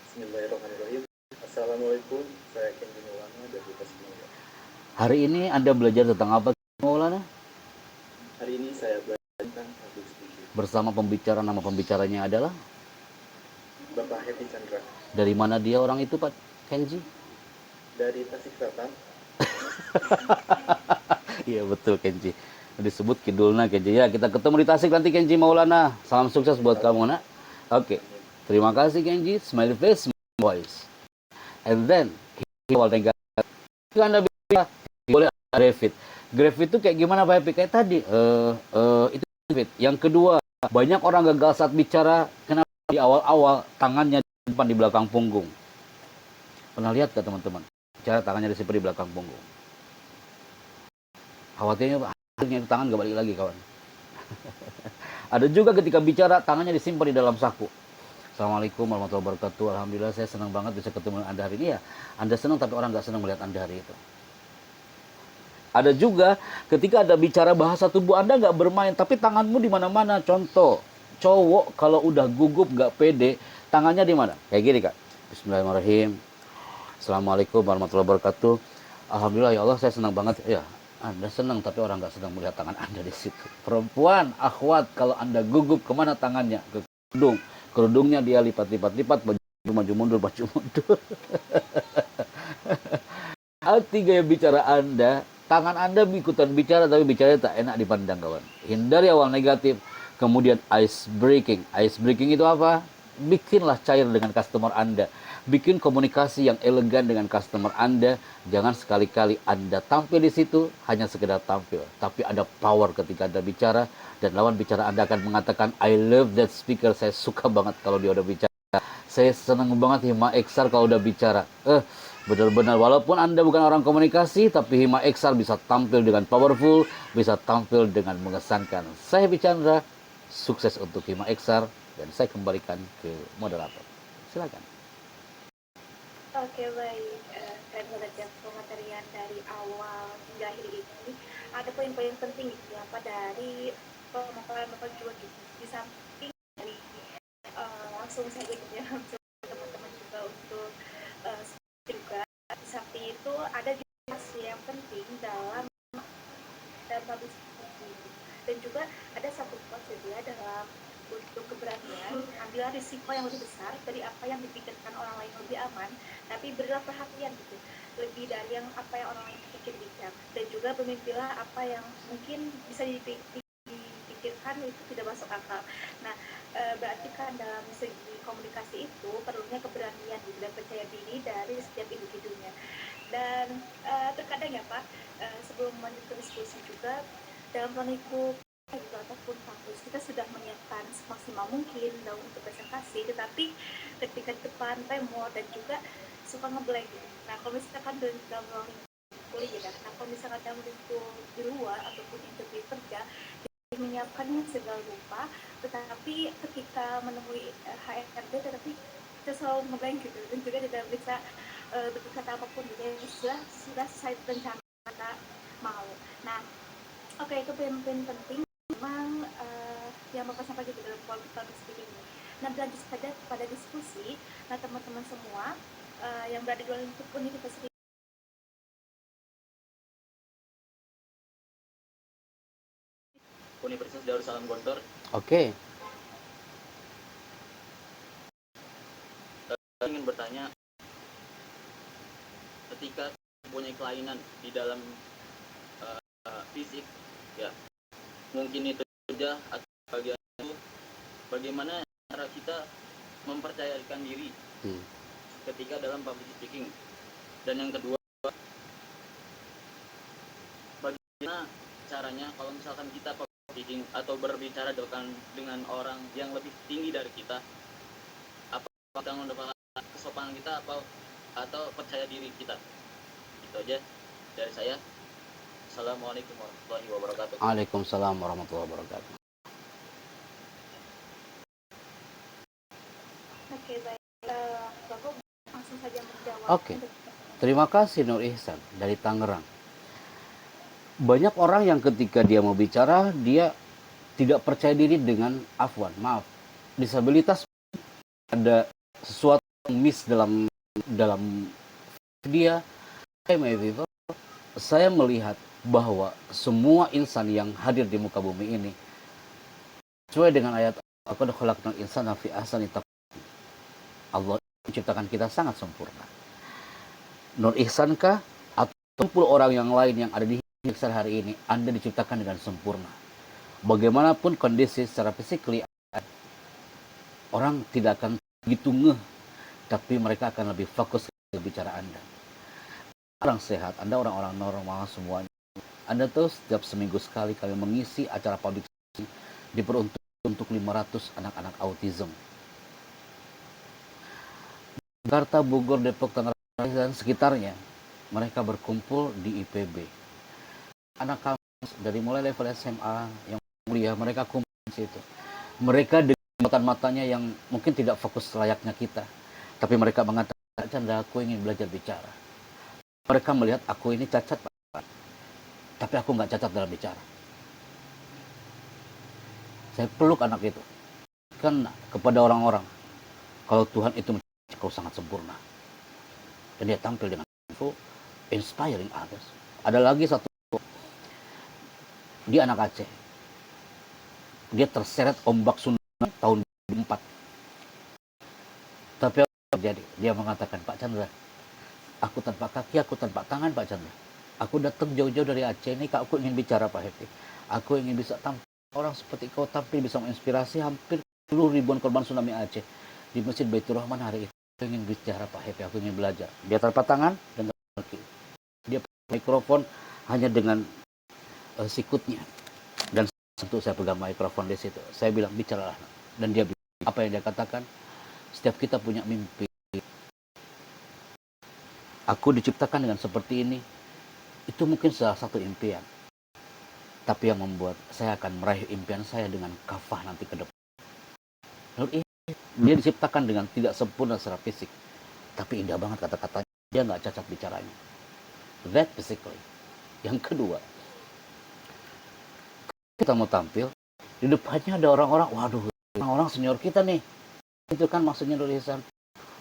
Bismillahirrahmanirrahim. Assalamualaikum, saya Kenji Maulana dari Tasikmalaya. Hari ini Anda belajar tentang apa, Maulana? Hari ini saya belajar tentang public speaking. Bersama pembicara, nama pembicaranya adalah? Bapak Happy Chandra. Dari mana dia orang itu, Pak Kenji? Dari Tasik Selatan. Iya betul, Kenji. Disebut kidulna, Kenji. Ya, kita ketemu di Tasik nanti, Kenji Maulana. Salam sukses buat kamu, nak. Oke. Terima kasih, Kenji. Smile face, smile voice. And then, awal negatif. Anda bisa boleh ada grafit. Grafit itu kayak gimana, Pak Epi? Kayak tadi. Itu grafit. Yang kedua, banyak orang gagal saat bicara. Kenapa di awal-awal tangannya di depan, di belakang punggung? Pernah lihat gak, teman-teman? Cara tangannya disimpan di belakang punggung. Khawatirnya akhirnya tangan gak balik lagi, kawan. Ada juga ketika bicara tangannya disimpan di dalam saku. Assalamualaikum warahmatullahi wabarakatuh. Alhamdulillah saya senang banget bisa ketemu Anda hari ini ya. Anda senang tapi orang gak senang melihat Anda hari itu. Ada juga ketika Anda bicara bahasa tubuh Anda gak bermain tapi tanganmu di mana-mana. Contoh, cowok kalau udah gugup gak pede, tangannya di mana? Kayak gini, Kak. Bismillahirrahmanirrahim. Assalamualaikum warahmatullahi wabarakatuh. Alhamdulillah ya Allah saya senang banget. Ya, Anda senang tapi orang nggak sedang melihat tangan Anda di situ. Perempuan, akhwat, kalau Anda gugup kemana tangannya? Ke kerudung. Kerudungnya dia lipat-lipat, maju mundur. Arti gaya bicara Anda, tangan Anda ikutan bicara tapi bicaranya tak enak dipandang, kawan. Hindari awal negatif. Kemudian ice breaking. Ice breaking itu apa? Bikinlah cair dengan customer Anda. Bikin komunikasi yang elegan dengan customer Anda. Jangan sekali-kali Anda tampil di situ hanya sekedar tampil, tapi ada power ketika Anda bicara dan lawan bicara Anda akan mengatakan I love that speaker. Saya suka banget kalau dia udah bicara. Saya senang banget Hima Eksar kalau udah bicara. Benar-benar walaupun Anda bukan orang komunikasi, tapi Hima Eksar bisa tampil dengan powerful, bisa tampil dengan mengesankan. Saya Chandra, sukses untuk Hima Eksar dan saya kembalikan ke moderator. Silakan. Oke, baik. Keren banget ya pematerian dari awal hingga akhir ini. Ada poin-poin penting gitu ya, Pak, dari pemaparan Bapak juga gitu. Di samping dari langsung saja gitu ya, langsung teman-teman juga untuk juga. Di samping itu ada juga yang penting dalam public speaking. Dan juga ada satu quotes gitu ya dalam untuk keberanian, ambillah risiko yang lebih besar dari apa yang dipikirkan orang lain lebih aman, tapi berilah perhatian gitu, lebih dari yang apa yang orang lain pikirkan. Dan juga pemimpilah apa yang mungkin bisa dipikirkan itu tidak masuk akal. Nah, berarti kan dalam segi komunikasi itu perlunya keberanian gitu, dan percaya diri dari setiap individunya. Dan terkadang ya Pak, sebelum lanjut ke diskusi juga, dalam lingkup gitu, ataupun kampus kita sudah menyiapkan semaksimal mungkin dalam untuk presentasi, tetapi ketika di depan temo dan juga suka ngeblank gitu. Nah, kalau misalkan dalam lingkup kuliah, nah kalau misalkan dalam lingkup di luar ataupun interview kerja, menyiapkannya segala rupa, tetapi ketika menemui HRD tetapi kita selalu ngeblank gitu, dan juga tidak bisa berkata apapun gitu ya, sudah saya rencana kita mau. Nah, oke, itu poin-poin penting memang yang Bapak sampaikan gitu dalam public speaking ini. Nah, berlanjut pada diskusi, nah teman-teman semua yang berada di luar lingkup universitas Universitas Darussalam Gontor. Oke. Saya ingin bertanya, ketika mempunyai kelainan di dalam fisik, ya mungkin itu sudah atau bagian itu, bagaimana cara kita mempercayakan diri ketika dalam public speaking? Dan yang kedua, bagaimana caranya kalau misalkan kita public speaking atau berbicara dengan orang yang lebih tinggi dari kita, apa kita mendapatkan kesopanan kita atau percaya diri kita? Itu aja dari saya. Assalamualaikum warahmatullahi wabarakatuh. Waalaikumsalam warahmatullahi wabarakatuh. Oke, baik. Bapak langsung saja menjawab. Oke. Terima kasih Nur Ihsan dari Tangerang. Banyak orang yang ketika dia mau bicara, dia tidak percaya diri dengan disabilitas, ada sesuatu yang miss dalam dia. Saya melihat bahwa semua insan yang hadir di muka bumi ini sesuai dengan ayat laqad khalaqnal insana fi ahsani taqwim. Allah menciptakan kita sangat sempurna. Nur Ihsankah atau 10 orang yang lain yang ada di hidup hari ini, Anda diciptakan dengan sempurna. Bagaimanapun kondisi secara fisikly, orang tidak akan begitu ngeh, tapi mereka akan lebih fokus ke bicara Anda. Orang sehat, Anda orang-orang normal semuanya. Anda tahu setiap seminggu sekali kami mengisi acara public speaking diperuntukkan untuk 500 anak-anak autism. Jakarta, Bogor, Depok, Tangerang, dan sekitarnya, mereka berkumpul di IPB. Anak kampus dari mulai level SMA yang kuliah, mereka kumpul di situ. Mereka dengan matanya yang mungkin tidak fokus layaknya kita, tapi mereka mengatakan, Chandra, aku ingin belajar bicara. Mereka melihat aku ini cacat, Pak, tapi aku nggak cacat dalam bicara. Saya peluk anak itu. Kan kepada orang-orang, kalau Tuhan itu menciptakan kau sangat sempurna. Dan dia tampil dengan inspiring others. Ada lagi satu, dia anak Aceh. Dia terseret ombak tsunami tahun 2004. Tapi apa yang terjadi? Dia mengatakan, Pak Chandra, aku tanpa kaki, aku tanpa tangan, Pak Chandra. Aku datang jauh-jauh dari Aceh ini, aku ingin bicara, Pak Happy. Aku ingin bisa tampil orang seperti kau, tampil bisa menginspirasi hampir 10.000 korban tsunami Aceh di Masjid Baitur Rahman hari itu. Aku ingin bicara, Pak Happy, aku ingin belajar. Dia tanpa tangan dan tanpa kaki. Dia pakai mikrofon hanya dengan sikutnya. Dan tentu saya pegang mikrofon di situ. Saya bilang, bicaralah. Dan dia bilang, apa yang dia katakan? Setiap kita punya mimpi. Aku diciptakan dengan seperti ini. Itu mungkin salah satu impian. Tapi yang membuat saya akan meraih impian saya dengan kafah nanti ke depan. Dia diciptakan dengan tidak sempurna secara fisik. Tapi indah banget kata-katanya. Dia nggak cacat bicaranya. That physically. Yang kedua, kita mau tampil, di depannya ada orang-orang, waduh, orang-orang senior kita nih. Itu kan maksudnya Nur Ihsan.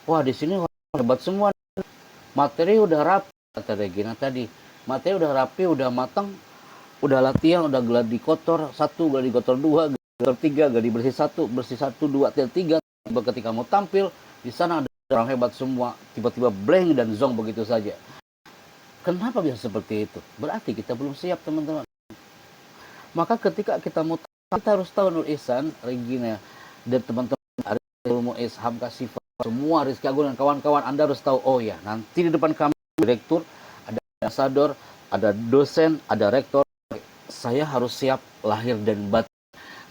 Wah, di sini hebat semua. Materi udah rapi, kata Regina tadi. Materi udah rapi, udah matang, udah latihan, udah gladi kotor 1, gladi kotor 2, gladi kotor 3, gladi bersih 1, bersih 1, 2, 3. Ketika mau tampil, di sana ada orang hebat semua, tiba-tiba blank dan zong begitu saja. Kenapa bisa seperti itu? Berarti kita belum siap, teman-teman. Maka ketika kita mau Kita harus tahu Nur Ihsan, Regina, dan teman-teman Ariel Muiz, Hamka Sifa, semua Rizky Agung dan kawan-kawan, Anda harus tahu, oh ya, nanti di depan kami direktur, ada ambasador, ada dosen, ada rektor. Saya harus siap lahir dan batin.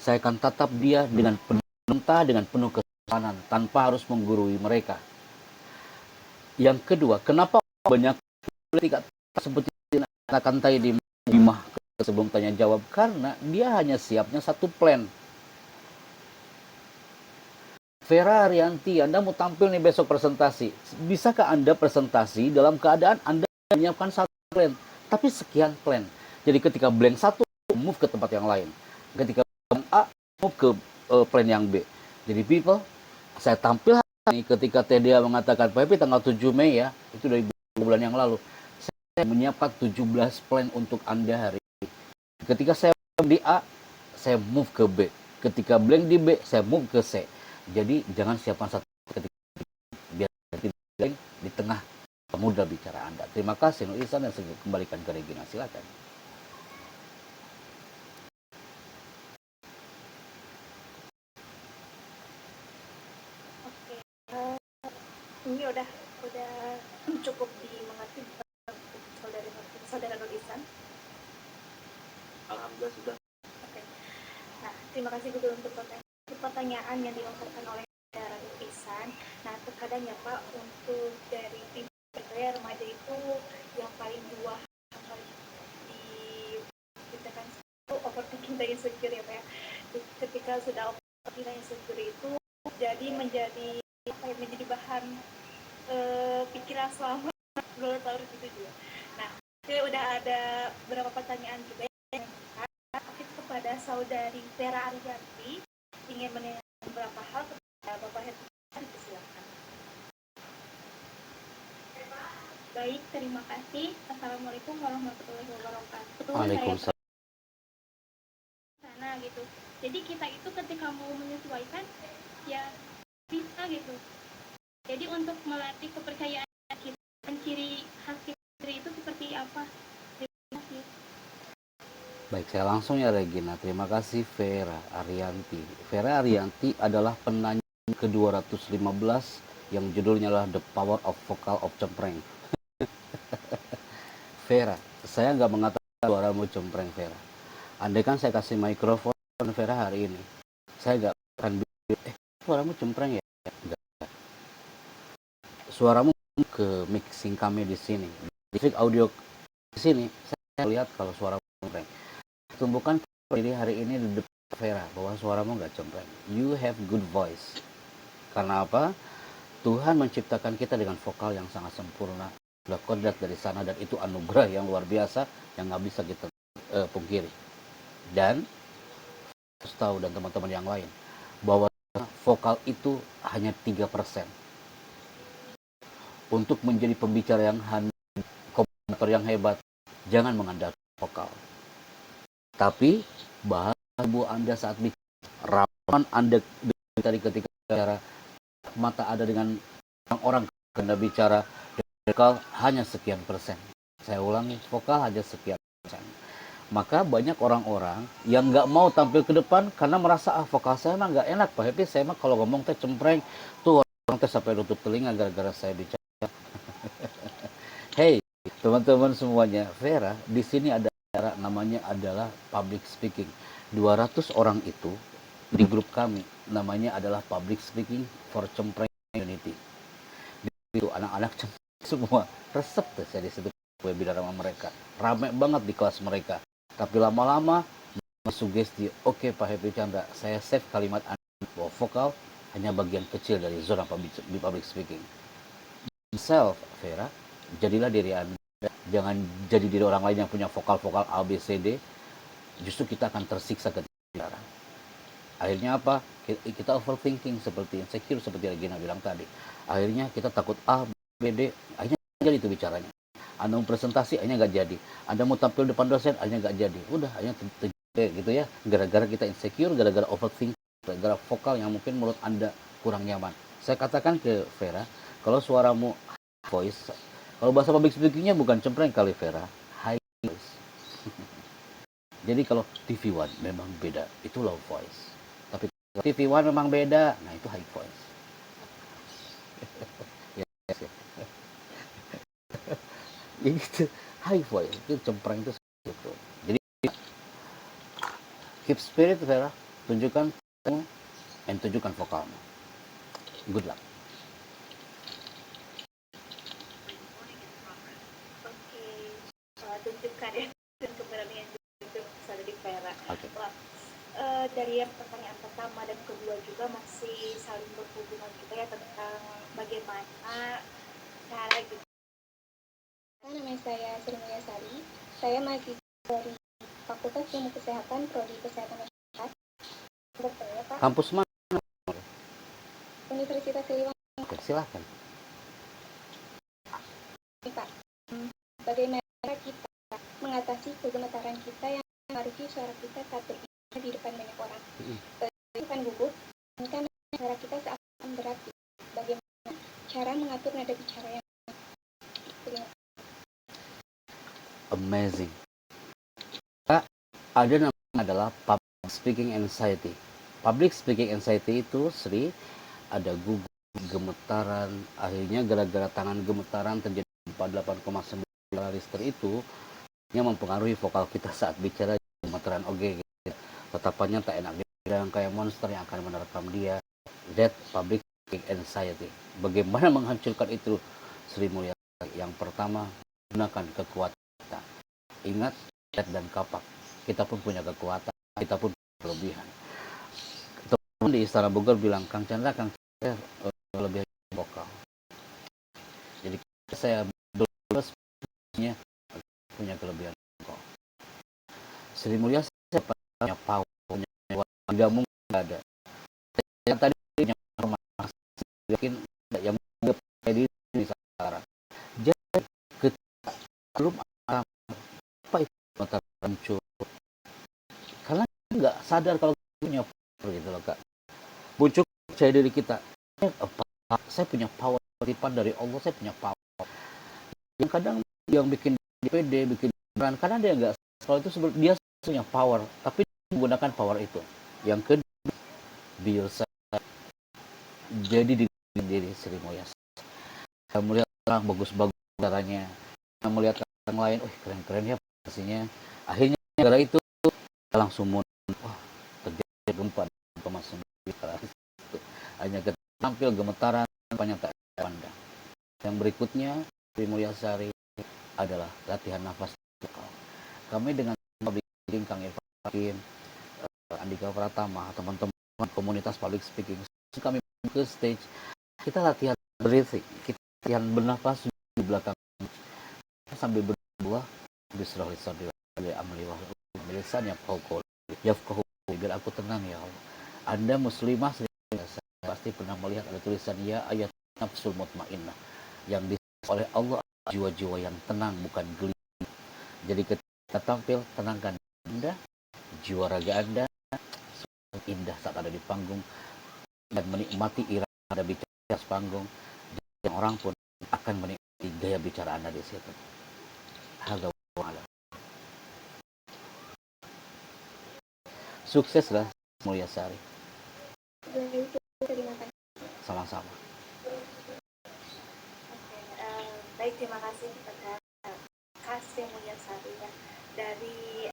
Saya akan tatap dia dengan penuh cinta, dengan penuh kesopanan, tanpa harus menggurui mereka. Yang kedua, kenapa banyak politik seperti akan tadi di Bimah sebelum tanya jawab? Karena dia hanya siapnya satu plan. Vera Arianti, Anda mau tampil nih besok presentasi. Bisakah Anda presentasi dalam keadaan Anda menyiapkan satu plan, tapi sekian plan? Jadi ketika blank satu, move ke tempat yang lain. Ketika blank A, move ke plan yang B. Jadi people, saya tampil hari ini ketika TDA mengatakan, Pak Happy tanggal 7 Mei ya, itu dari bulan yang lalu. Saya menyiapkan 17 plan untuk Anda hari ini. Ketika saya di A, saya move ke B. Ketika blank di B, saya move ke C. Jadi jangan siapkan satu ketika biar blank di tengah mudah bicara Anda. Terima kasih Nur Ihsan, dan saya kembalikan ke Regina. Silakan. Oke, ini udah cukup dimengerti saudara Nur Ihsan. Alhamdulillah sudah. Oke. Nah, terima kasih juga untuk pertanyaan yang dilontarkan oleh saudara Nur Ihsan. Nah, terkadang ya Pak, untuk dari tim saya remaja itu yang paling dua hal kita kan overthinking dan insecure ya Pak ya. Ketika sudah overthinking dan insecure itu menjadi bahan pikiran selama 2 tahun itu juga. Nah, saya udah ada beberapa pertanyaan juga yang kepada saudari Vera Arianti, ingin menanyakan beberapa hal kepada Bapak Happy. Silakan. Baik, terima kasih. Assalamualaikum warahmatullahi wabarakatuh. Waalaikumsalam. Sana gitu. Jadi kita itu ketika mau menyesuaikan ya bisa gitu. Jadi untuk melatih kepercayaan kita dan ciri khas kita itu seperti apa? Terima kasih. Baik, saya langsung ya Regina. Terima kasih Vera Arianti. Vera Arianti adalah penanya ke-215 yang judulnya adalah The Power of Vocal of Cempreng. Vera, saya nggak mengatakan suaramu cempreng Vera. Andai kan saya kasih mikrofon Vera hari ini, saya nggak akan bilang, suaramu cempreng ya. Enggak. Suaramu ke mixing kami di sini, di audio di sini, saya lihat kalau suaramu cempreng. Tumbuhkan diri hari ini di depan Vera bahwa suaramu nggak cempreng. You have good voice. Karena apa? Tuhan menciptakan kita dengan vokal yang sangat sempurna. Sudah kodrat dari sana, dan itu anugerah yang luar biasa yang nggak bisa kita pungkiri. Dan harus tahu, dan teman-teman yang lain, bahwa vokal itu hanya 3%. Untuk menjadi pembicara yang komentator yang hebat, jangan mengandalkan vokal. Tapi bahasa tubuh Anda saat bicara, rawan Anda tadi ketika bicara, mata ada dengan orang Anda bicara, vokal hanya sekian persen. Saya ulangi, vokal hanya sekian persen. Maka banyak orang-orang yang nggak mau tampil ke depan karena merasa vokal saya mah nggak enak Pak Happy, saya mah kalau ngomong teh cempreng, tuh orang teh sampai nutup telinga gara-gara saya bicara. Hey teman-teman semuanya, Vera di sini ada cara namanya adalah public speaking. 200 orang itu di grup kami namanya adalah public speaking for Cempreng Community. Itu anak-anak semua resep tuh saya di situ webinar sama mereka. Ramai banget di kelas mereka. Tapi lama-lama sugesti, oke Pak Happy Chandra, saya save kalimat Anda bahwa vokal hanya bagian kecil dari zona public speaking. Self, Vera, jadilah diri Anda. Jangan jadi diri orang lain yang punya vokal-vokal A, B, C, D. Justru kita akan tersiksa ketika bicara. Akhirnya apa? Kita overthinking seperti insecure, seperti Regina bilang tadi. Akhirnya kita takut A, B, D. Akhirnya jadi itu bicaranya. Anda mau presentasi, akhirnya nggak jadi. Anda mau tampil depan dosen, akhirnya nggak jadi. Udah, akhirnya gitu ya. Gara-gara kita insecure, gara-gara overthinking, gara-gara vokal yang mungkin menurut Anda kurang nyaman. Saya katakan ke Vera, kalau suaramu voice, kalau bahasa public speakingnya bukan cempreng kali Vera, high voice. Jadi kalau TV One memang beda, itu low voice. Tapi kalau TV One memang beda, nah itu high voice. Yes, ya. Jadi itu high voice, itu cempreng itu seperti itu. Jadi keep spirit Vera, tunjukkan and tunjukkan vokalmu. Good luck. Oke, tunjukkan ya dan keberanian itu ada di Vera. Oke. Wah, dari yang pertanyaan pertama dan kedua juga masih saling berhubungan juga ya tentang bagaimana cara gitu. Nama saya Sri Mulyasari. Saya mahasiswa dari Fakultas Ilmu Kesehatan Prodi Kesehatan Masyarakat. Dokter ya Pak. Kampus mana? Universitas Siliwangi. Oke, silahkan. Pak. Bagaimana kita mengatasi kegemetaran kita yang mempengaruhi suara kita saat berbicara di depan banyak orang? Bukan gugup, ini kan suara kita seakan berat. Bagaimana cara mengatur nada bicara yang Amazing. Ada namanya adalah public speaking anxiety. Public speaking anxiety itu Sri ada gugup, gemetaran, akhirnya gara-gara tangan gemetaran terjadi 48,9 Richter itu yang mempengaruhi vokal kita saat bicara, gemetaran oke gitu. Tatapannya tak enak dibilang kayak monster yang akan menerkam dia. That public speaking anxiety. Bagaimana menghancurkan itu Sri Mulyani? Yang pertama, gunakan kekuatan kita. Ingat, dan kapak. Kita pun punya kekuatan, kita pun punya kelebihan. Teman di Istana Bogor bilang, Kang Chandra lebih vokal. Jadi saya punya kelebihan vokal. Sri Mulyani saya punya power, punya tidak mungkin ada. Yang tadi punya informasi, yakin yang mengapai diri sekarang. Jadi ketika belum apa itu mata muncul, karena nggak sadar kalau punya power gitu loh Kak. Muncul percaya diri kita. Saya punya power, titipan dari Allah, saya punya power. Yang kadang yang bikin pede, bikin beran, karena dia nggak, kalau itu dia punya power, tapi menggunakan power itu. Yang kedua, be yourself. Jadi diri Sri Mulyani. Saya melihat orang bagus-bagus caranya, saya melihat orang lain, keren-keren ya pastinya. Akhirnya gara itu langsung terjadi gempa hanya tampil gemetaran banyak tak pandang. Yang berikutnya Sri Mulyasari adalah latihan nafas vokal. Kami dengan public speaking Kang Irfan, Andika Pratama, teman-teman komunitas public speaking, kami ke stage, kita latihan breathing, kita latihan bernafas di belakang sambil berdoa, bismillah amli wa lisan yafqahu yafqahu, biar aku tenang ya Allah. Anda muslimah pasti pernah melihat ada tulisan ya ayat nafsul mutmainnah yang ditulis oleh Allah, jiwa-jiwa yang tenang bukan gelisah. Jadi ketika tampil, tenangkan Anda, jiwa raga Anda indah saat ada di panggung, dan menikmati irama Anda bicara di atas panggung, dan orang pun akan menikmati gaya bicara Anda di situ. Hadza wa'ala. Sukseslah Mulyasari. terima kasih. Sama-sama. Baik, terima kasih kepada Kak Sri Mulyasari ya, dari